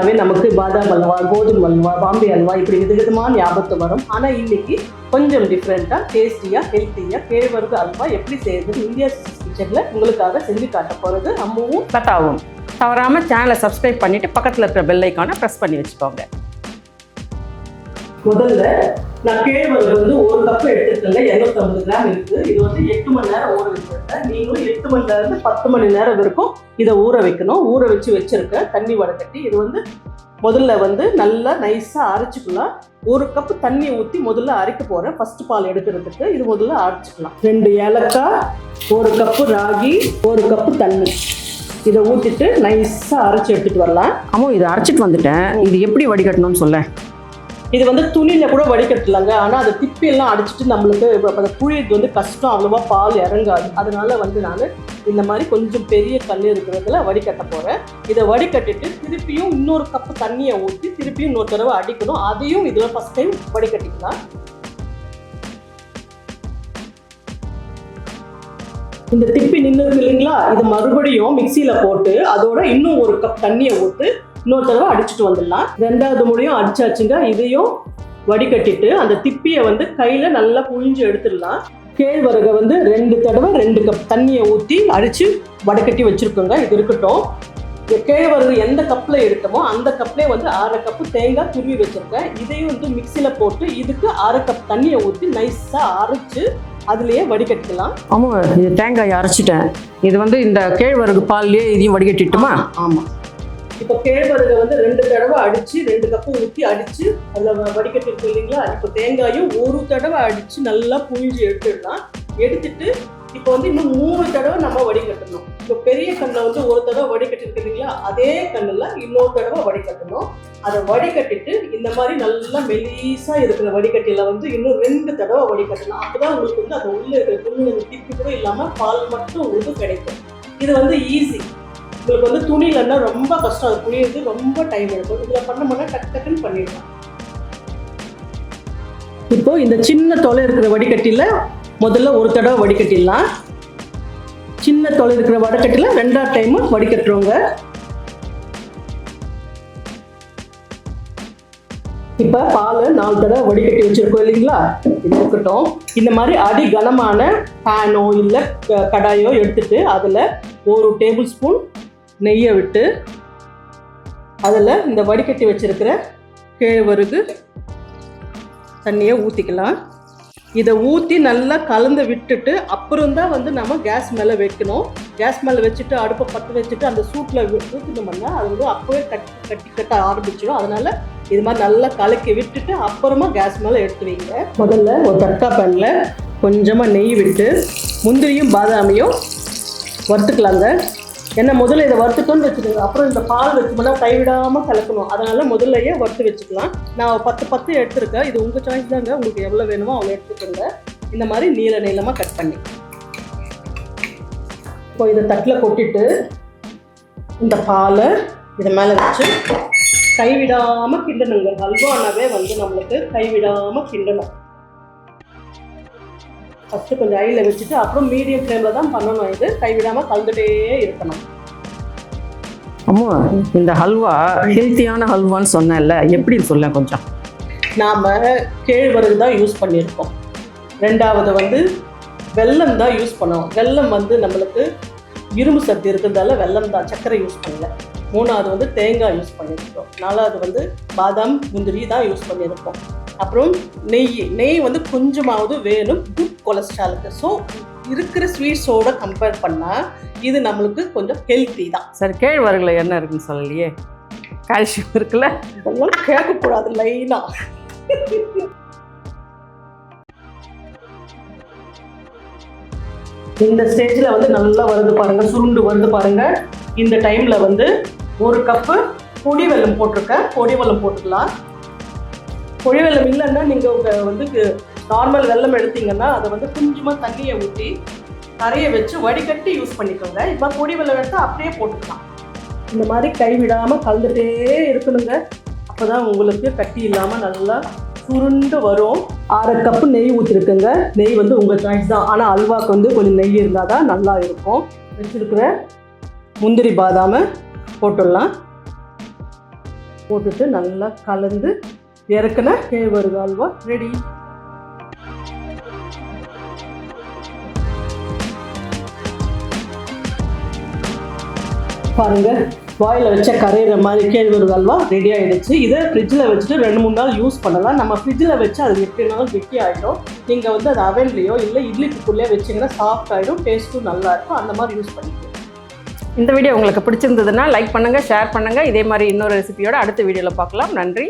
சொன்னாவே நமக்கு பாதாம் அல்வா, கோதுமை அல்வா, பாம்பே அல்வா இப்படி விதவிதமான ஞாபகத்து வரும். ஆனால் இன்னைக்கு கொஞ்சம் டிஃப்ரெண்ட்டாக, டேஸ்டியாக, ஹெல்த்தியாக கேழ்வரகு அல்வா எப்படி செய்யறது இந்தியா கிச்சனில் உங்களுக்காக செஞ்சு காட்ட போகிறது அம்மாவும் லதாவும். தவறாமல் சேனலை சப்ஸ்கிரைப் பண்ணிவிட்டு பக்கத்தில் இருக்கிற பெல் ஐக்கானை ப்ரெஸ் பண்ணி வச்சுக்கோங்க. முதல்ல நான் கேழ்வரகு வந்து 1 கப் எடுத்துருக்கேன். 250 கிராம் இருக்கு. இது வந்து 8 மணி நேரம் ஊற வச்சிருக்கேன். நீங்களும் 8 மணி நேரம் 10 மணி நேரம் வரைக்கும் இதை ஊற வைக்கணும். ஊற வச்சு வச்சிருக்கேன் தண்ணி வடக்கட்டி. இது வந்து முதல்ல வந்து நல்லா நைஸாக அரைச்சிக்கலாம். 1 கப் தண்ணி ஊற்றி முதல்ல அரைக்க போகிறேன். ஃபர்ஸ்ட் பால் எடுக்கிறதுக்கு இது முதல்ல அரைச்சிக்கலாம். 2 ஏலக்காய், 1 கப்பு ராகி, 1 கப்பு தண்ணி இதை ஊற்றிட்டு நைஸாக அரைச்சி எடுத்துகிட்டு வரலாம். ஆமாம், இதை அரைச்சிட்டு வந்துட்டேன். இது எப்படி வடிகட்டணும்னு சொல்ல. இது வந்து துணியில் கூட வடிகட்டலாங்க. ஆனால் அதை திப்பியெல்லாம் அடிச்சுட்டு நம்மளுக்கு அந்த புழியது வந்து கஷ்டம், அவ்வளோவா பால் இறங்காது. அதனால வந்து நான் இந்த மாதிரி கொஞ்சம் பெரிய கல் இருக்கிறதுல வடிகட்ட போகிறேன். இதை வடிகட்டிட்டு திருப்பியும் இன்னொரு கப்பு தண்ணியை ஊற்றி திருப்பியும் இன்னொரு தடவை அடிக்கணும். அதையும் இதில் ஃபஸ்ட் டைம் வடிகட்டிக்கலாம். இந்த திப்பி நின்று இல்லைங்களா, இது மறுபடியும் மிக்சியில் போட்டு அதோட இன்னும் 1 கப் தண்ணியை ஊற்றி இன்னொரு தடவை அடிச்சுட்டு வந்துடலாம். 2வது முறையும் அடிச்சாச்சுங்க. இதையும் வடிகட்டிட்டு அந்த திப்பியை வந்து கையில் நல்லா புழிஞ்சு எடுத்துடலாம். கேழ்வரகை வந்து 2 தடவை 2 கப் தண்ணியை ஊற்றி அடித்து வடக்கட்டி வச்சுருக்கோங்க. இது இருக்கட்டும். கேழ்வரகு எந்த கப்பில் எடுத்தோமோ அந்த கப்லேயே வந்து 1/2 கப்பு தேங்காய் துருவி வச்சுருக்கேன். இதையும் வந்து மிக்சியில் போட்டு இதுக்கு 1/2 கப் தண்ணியை ஊற்றி நைஸாக அரைச்சி அதுலேயே வடிகட்டிக்கலாம். ஆமாம், இது தேங்காய் அரைச்சிட்டேன். இது வந்து இந்த கேழ்வரகு பால்லேயே இதையும் வடிகட்டிட்டுமா? ஆமாம். இப்போ கேழ்வரகை வந்து 2 தடவை அடித்து 2 கப்பு ஊற்றி அடித்து அதில் வடிகட்டி இருக்கு இல்லைங்களா. இப்போ தேங்காயும் 1 தடவை அடித்து நல்லா புழிஞ்சு எடுத்துடலாம். எடுத்துட்டு இப்போ வந்து இன்னும் 3 தடவை நம்ம வடிகட்டணும். இப்போ பெரிய கண்ணில் வந்து 1 தடவை வடிகட்டிருக்கு இல்லைங்களா, அதே கண்ணில் இன்னொரு தடவை வடிகட்டணும். அதை வடிகட்டிட்டு இந்த மாதிரி நல்லா மெலீஸாக இருக்கிற வடிகட்டியில் வந்து இன்னும் 2 தடவை வடிகட்டணும். அப்போ தான் உங்களுக்கு வந்து அந்த உள்ளே இருக்கிற திப்பி கூட இல்லாமல் பால் மட்டும் உங்களுக்கு கிடைக்கும். இது வந்து ஈஸி. உங்களுக்கு வந்து துணியிலன்னா ரொம்ப கஷ்டம், அது புளியது ரொம்ப டைம் எடுக்கும். இதில் பண்ணோம்னா டக்குன்னு பண்ணிடலாம். இப்போ இந்த சின்ன தொலை இருக்கிற வடிகட்டியில் முதல்ல 1 தடவை வடிகட்டிடலாம். சின்ன தொலை இருக்கிற வடிகட்டியில் 2வது டைமு வடிகட்டுறோங்க. இப்போ பால் 4 தடவை வடிகட்டி வச்சுருக்கோம் இல்லைங்களா, இது இருக்கட்டும். இந்த மாதிரி அடி கனமான பேனோ இல்லை கடாயோ எடுத்துட்டு அதில் 1 டேபிள் ஸ்பூன் நெய்யை விட்டு அதில் இந்த வடிகட்டி வச்சுருக்கிற கேழ்வரகு தண்ணியை ஊற்றிக்கலாம். இதை ஊற்றி நல்லா கலந்து விட்டுட்டு அப்புறம்தான் வந்து நம்ம கேஸ் மேலே வைக்கணும். கேஸ் மேலே வச்சுட்டு அடுப்பை பற்ற வச்சுட்டு அந்த சூட்டில் ஊற்றினோம்னா அது வந்து அப்போவே கட்ட ஆரம்பிச்சிடும். அதனால் இது மாதிரி நல்லா கலக்கி விட்டுட்டு அப்புறமா கேஸ் மேலே எடுத்து வைங்க. முதல்ல ஒரு தட்டா பேனில் கொஞ்சமாக நெய் விட்டு முந்திரியும் பாதாமியும் வறுத்துக்கலாங்க. ஏன்னா முதல்ல இதை வறுத்துட்டோன்னு வச்சுக்கோங்க, அப்புறம் இந்த பால் வச்சுக்கோன்னா கைவிடாமல் கலக்கணும். அதனால் முதல்லையே வறுத்து வச்சுக்கலாம். நான் 10 எடுத்துருக்கேன். இது உங்கள் சாய்ஸ் தாங்க, உங்களுக்கு எவ்வளோ வேணுமோ அவ்வளோ எடுத்துக்கோங்க. இந்த மாதிரி நீளமாக கட் பண்ணி இப்போ இதை தட்டில் கொட்டிட்டு இந்த பாலை இதை மேலே வச்சு கைவிடாமல் கிண்டணுங்க. ஹல்வானாவே வந்து நம்மளுக்கு கைவிடாமல் கிண்டணும். ஃபஸ்ட்டு கொஞ்சம் ஹையில் வச்சுட்டு அப்புறம் மீடியம் ஃப்ளேமில் தான் பண்ணணும். இது கைவிடாமல் கலந்துகிட்டே இருக்கணும். ஆமாம், இந்த ஹல்வா ஹெல்த்தியான ஹல்வான்னு சொன்னேன்ல, எப்படின்னு சொல்ல கொஞ்சம். நாம் கேழ்வரகு தான் யூஸ் பண்ணியிருக்கோம். 2வது வந்து வெல்லம் தான் யூஸ் பண்ணுவோம். வெல்லம் வந்து நம்மளுக்கு இரும்பு சத்து இருக்கிறதால வெல்லம் தான், சர்க்கரை யூஸ் பண்ணல. 3வது வந்து தேங்காய் யூஸ் பண்ணியிருக்கோம். 4வது வந்து பாதாம் முந்திரி தான் யூஸ் பண்ணியிருக்கோம். அப்புறம் நெய் வந்து கொஞ்சமாவது வேணும் குட் கொலஸ்ட்ராலுக்கு. ஸோ இருக்கிற ஸ்வீட்ஸோட கம்பேர் பண்ணால் இது நம்மளுக்கு கொஞ்சம் ஹெல்த்தி தான். சரி, கேழ்வரகுல என்ன இருக்குன்னு சொல்லலையே, கால்சியம் இருக்குல்ல. இதெல்லாம் கேட்கக்கூடாது லைனாக. இந்த ஸ்டேஜில் வந்து நல்லா வருது பாருங்கள், சுருண்டு வருது பாருங்கள். இந்த டைமில் வந்து 1 கப்பு பொடி வெல்லம் போட்டிருக்கேன். பொடி வெல்லம் போட்டுக்கலாம். பொடி வெல்லம் இல்லைன்னா நீங்கள் வந்து நார்மல் வெல்லம் எடுத்தீங்கன்னா அதை வந்து கொஞ்சமாக தண்ணியை ஊற்றி கரையை வச்சு வடிகட்டி யூஸ் பண்ணிக்கோங்க. இப்போ பொடி வெல்லம் எடுத்தால் அப்படியே போட்டுக்கலாம். இந்த மாதிரி கைவிடாமல் கலந்துகிட்டே இருக்கணுங்க. அப்போ தான் உங்களுக்கு கட்டி இல்லாமல் நல்லா சுருண்டு வரும். 1/2 கப்பு நெய் ஊற்றிருக்குங்க. நெய் வந்து உங்கள் சாய்ஸ் தான், ஆனால் அல்வாவுக்கு வந்து கொஞ்சம் நெய் இருந்தால் தான் நல்லா இருக்கும். வச்சுருக்கிற முந்திரி பாதாமை போட்டுடலாம். போட்டுட்டு நல்லா கலந்து இறக்குன கேழ்வரகு அல்வா ரெடி. பாருங்க, வாயில் வச்ச கரையிற மாதிரி கேழ்வரகு அல்வா ரெடி ஆகிடுச்சு. இதை ஃப்ரிட்ஜில் வச்சுட்டு 2-3 நாள் யூஸ் பண்ணலாம். நம்ம ஃப்ரிட்ஜில் வச்சு அது எப்படினாலும் கெட்டி ஆகிடும். நீங்கள் வந்து அது அவன்லேயோ இல்லை இட்லி குக்கர்லையோ வச்சிங்கன்னா சாஃப்ட் ஆகிடும், டேஸ்ட்டும் நல்லாயிருக்கும். அந்த மாதிரி யூஸ் பண்ணிக்கலாம். இந்த வீடியோ உங்களுக்கு பிடிச்சிருந்ததுன்னா லைக் பண்ணுங்கள், ஷேர் பண்ணுங்கள். இதே மாதிரி இன்னொரு ரெசிபியோட அடுத்த வீடியோவில் பார்க்கலாம். நன்றி.